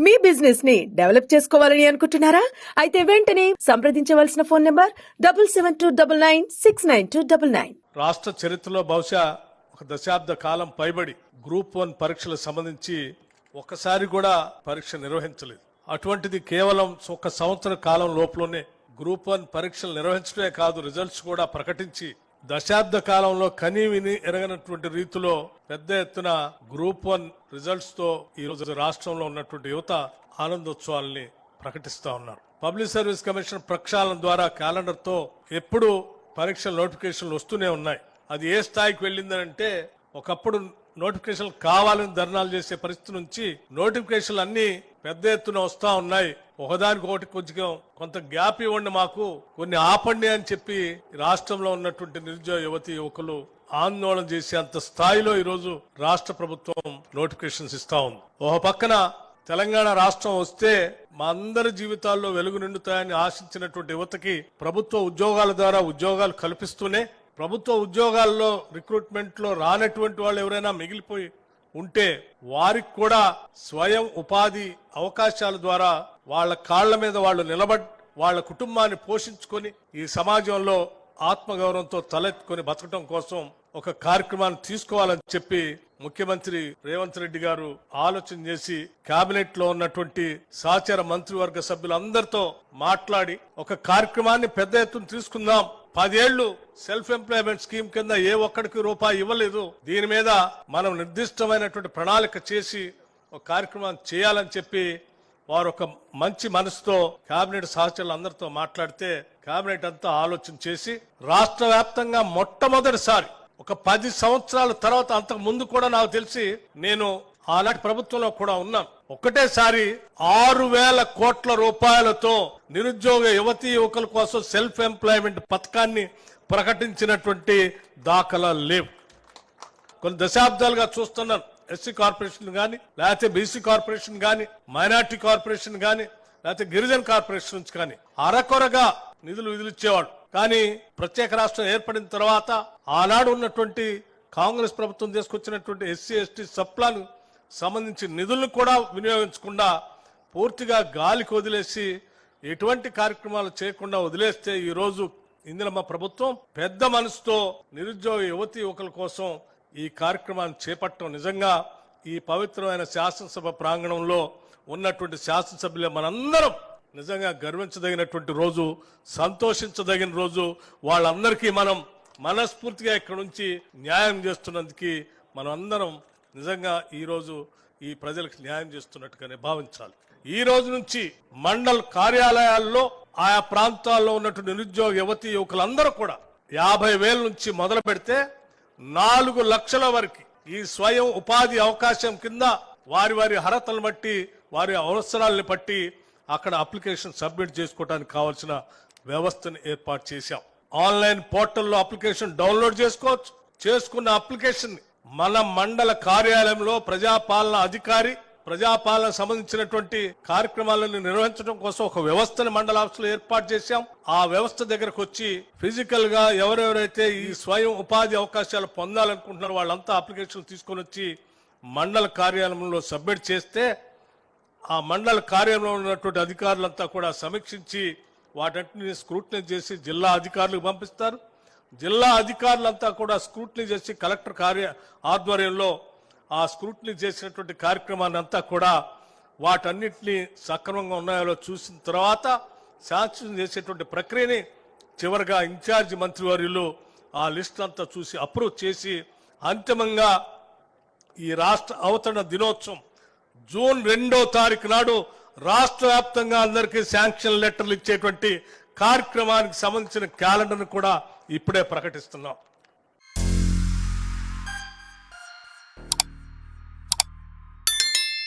మీ business ని develop చేసుకోవాలని అనుకుంటున్నారా? అయితే వెంటనే సంప్రదించవలసిన ఫోన్ నంబర్ 7729969299. రాష్ట్ర చరిత్రలో బహుశా ఒక దశాబ్ద కాలం పైబడి గ్రూప్ 1 పరీక్షలకు సంబంధించి ఒక్కసారి కూడా పరీక్ష నిర్వహించలేదు. అటువంటిది కేవలం ఒక సంవత్సర కాలం లోపలనే గ్రూప్ 1 పరీక్షలు నిర్వహించడమే కాదు, రిజల్ట్స్ కూడా ప్రకటించి దశాబ్ద కాలంలో కనీ విని ఎరగనటువంటి రీతిలో పెద్ద ఎత్తున గ్రూప్ 1 రిజల్ట్స్ తో ఈ రోజు రాష్ట్రంలో ఉన్నటువంటి యువత ఆనందోత్సవాల్ని ప్రకటిస్తా ఉన్నారు. పబ్లిక్ సర్వీస్ కమిషన్ ప్రక్షాళన ద్వారా క్యాలెండర్ తో ఎప్పుడు పరీక్షల నోటిఫికేషన్లు వస్తూనే ఉన్నాయి. అది ఏ స్థాయికి వెళ్ళిందంటే ఒకప్పుడు నోటిఫికేషన్లు కావాలని ధర్నాలు చేసే పరిస్థితి నుంచి నోటిఫికేషన్లు అన్ని పెద్ద ఎత్తున వస్తా ఉన్నాయి. ఒకదానికొకటి కొంత గ్యాప్ ఇవ్వండి, మాకు కొన్ని ఆపండి అని చెప్పి రాష్ట్రంలో ఉన్నటువంటి నిరుద్యోగ యువతి యువకులు ఆందోళన చేసే అంత స్థాయిలో ఈరోజు రాష్ట్ర ప్రభుత్వం నోటిఫికేషన్స్ ఇస్తా ఉంది. ఒక పక్కన తెలంగాణ రాష్ట్రం వస్తే మా అందరి జీవితాల్లో వెలుగు నిండుతాయని ఆశించినటువంటి యువతకి ప్రభుత్వ ఉద్యోగాల ద్వారా ఉద్యోగాలు కల్పిస్తూనే ప్రభుత్వ ఉద్యోగాల్లో రిక్రూట్మెంట్ లో రానటువంటి వాళ్ళు ఎవరైనా మిగిలిపోయి ఉంటే వారికి కూడా స్వయం ఉపాధి అవకాశాల ద్వారా వాళ్ళ కాళ్ల మీద వాళ్ళు నిలబడి వాళ్ళ కుటుంబాన్ని పోషించుకొని ఈ సమాజంలో ఆత్మగౌరవంతో తలెత్తుకొని బతకడం కోసం ఒక కార్యక్రమాన్ని తీసుకోవాలని చెప్పి ముఖ్యమంత్రి రేవంత్ రెడ్డి గారు ఆలోచన చేసి కేబినెట్ లో ఉన్నటువంటి సహచర మంత్రివర్గ సభ్యులందరితో మాట్లాడి ఒక కార్యక్రమాన్ని పెద్ద ఎత్తున తీసుకుందాం. 10 ఏళ్లు సెల్ఫ్ ఎంప్లాయ్మెంట్ స్కీమ్ కింద ఏ ఒక్కడికి రూపాయి ఇవ్వలేదు. దీని మీద మనం నిర్దిష్టమైనటువంటి ప్రణాళిక చేసి ఒక కార్యక్రమాన్ని చేయాలని చెప్పి వారు ఒక మంచి మనసుతో కేబినెట్ సహచరులు అందరితో మాట్లాడితే కేబినెట్ అంతా ఆలోచన చేసి రాష్ట్ర వ్యాప్తంగా మొట్టమొదటిసారి ఒక 10 సంవత్సరాల తర్వాత, అంతకు ముందు కూడా నాకు తెలిసి నేను ఆనాటి ప్రభుత్వంలో కూడా ఉన్నాను, ఒకటేసారి 6,000 కోట్ల రూపాయలతో నిరుద్యోగ యువతీ యువకుల కోసం సెల్ఫ్ ఎంప్లాయ్మెంట్ పథకాన్ని ప్రకటించినటువంటి దాఖలాలు లేవు. కొన్ని దశాబ్దాలుగా చూస్తున్నాను. ఎస్సీ కార్పొరేషన్ గాని, లేకపోతే బీసీ కార్పొరేషన్ గాని, మైనార్టీ కార్పొరేషన్ గాని, లేకపోతే గిరిజన కార్పొరేషన్స్ కానీ అరకొరగా నిధులు ఇచ్చేవాడు. కానీ ప్రత్యేక రాష్ట్రం ఏర్పడిన తర్వాత ఆనాడు ఉన్నటువంటి కాంగ్రెస్ ప్రభుత్వం తీసుకొచ్చినటువంటి ఎస్సీ ఎస్టీ సప్లాన్ సంబంధించి నిధులను కూడా వినియోగించకుండా పూర్తిగా గాలికి వదిలేసి ఎటువంటి కార్యక్రమాలు చేయకుండా వదిలేస్తే ఈ రోజు ఇందిరమ్మ ప్రభుత్వం పెద్ద మనసుతో నిరుద్యోగ యువతీ యువకుల కోసం ఈ కార్యక్రమాన్ని చేపట్టడం నిజంగా ఈ పవిత్రమైన శాసనసభ ప్రాంగణంలో ఉన్నటువంటి శాసనసభ్యులు మనందరం నిజంగా గర్వించదగినటువంటి రోజు, సంతోషించదగిన రోజు. వాళ్ళందరికీ మనం మనస్ఫూర్తిగా ఇక్కడ నుంచి న్యాయం చేస్తున్నందుకు మనం అందరం నిజంగా ఈ రోజు ఈ ప్రజలకు న్యాయం చేస్తున్నట్టుగానే భావించాలి. ఈ రోజు నుంచి మండల కార్యాలయాల్లో ఆయా ప్రాంతాల్లో ఉన్నటువంటి నిరుద్యోగ యువతీ యువకులందరూ కూడా 50,000 నుంచి మొదలు పెడితే 4 లక్షల వరకు ఈ స్వయం ఉపాధి అవకాశం కింద వారి వారి అర్హతలను బట్టి వారి అవసరాలను బట్టి అక్కడ అప్లికేషన్ సబ్మిట్ చేసుకోవడానికి కావాల్సిన వ్యవస్థను ఏర్పాటు చేశాం. ఆన్లైన్ పోర్టల్లో అప్లికేషన్ డౌన్లోడ్ చేసుకోవచ్చు. చేసుకున్న అప్లికేషన్ మన మండల కార్యాలయంలో ప్రజాపాలన అధికారి ప్రజాపాలన సంబంధించినటువంటి కార్యక్రమాలను నిర్వహించడం కోసం ఒక వ్యవస్థను మండల ఆఫీసులో ఏర్పాటు చేశాం. ఆ వ్యవస్థ దగ్గరకు వచ్చి ఫిజికల్ గా ఎవరెవరైతే ఈ స్వయం ఉపాధి అవకాశాలు పొందాలనుకుంటున్నారో వాళ్ళంతా అప్లికేషన్ తీసుకొని వచ్చి మండల కార్యాలయంలో సబ్మిట్ చేస్తే ఆ మండల కార్యాలయంలో ఉన్నటువంటి అధికారులంతా కూడా సమీక్షించి వాటన్నిటిని స్క్రూటినీ చేసి జిల్లా అధికారులకు పంపిస్తారు. జిల్లా అధికారులంతా కూడా స్క్రూటినీ చేసి కలెక్టర్ ఆధ్వర్యంలో ఆ స్క్రూటినీ చేసినటువంటి కార్యక్రమాన్ని అంతా కూడా వాటన్నిటిని సక్రమంగా ఉన్నాయో చూసిన తర్వాత శాంక్షన్ చేసేటువంటి ప్రక్రియని చివరిగా ఇన్ఛార్జి మంత్రివర్యులు ఆ లిస్ట్ అంతా చూసి అప్రూవ్ చేసి అంతిమంగా ఈ రాష్ట్ర అవతరణ దినోత్సవం జూన్ 2వ తారీఖు నాడు రాష్ట్ర వ్యాప్తంగా అందరికీ శాంక్షన్ లెటర్లు ఇచ్చేటువంటి కార్యక్రమానికి సంబంధించిన క్యాలెండర్ను కూడా ఇప్పుడే ప్రకటిస్తున్నాం.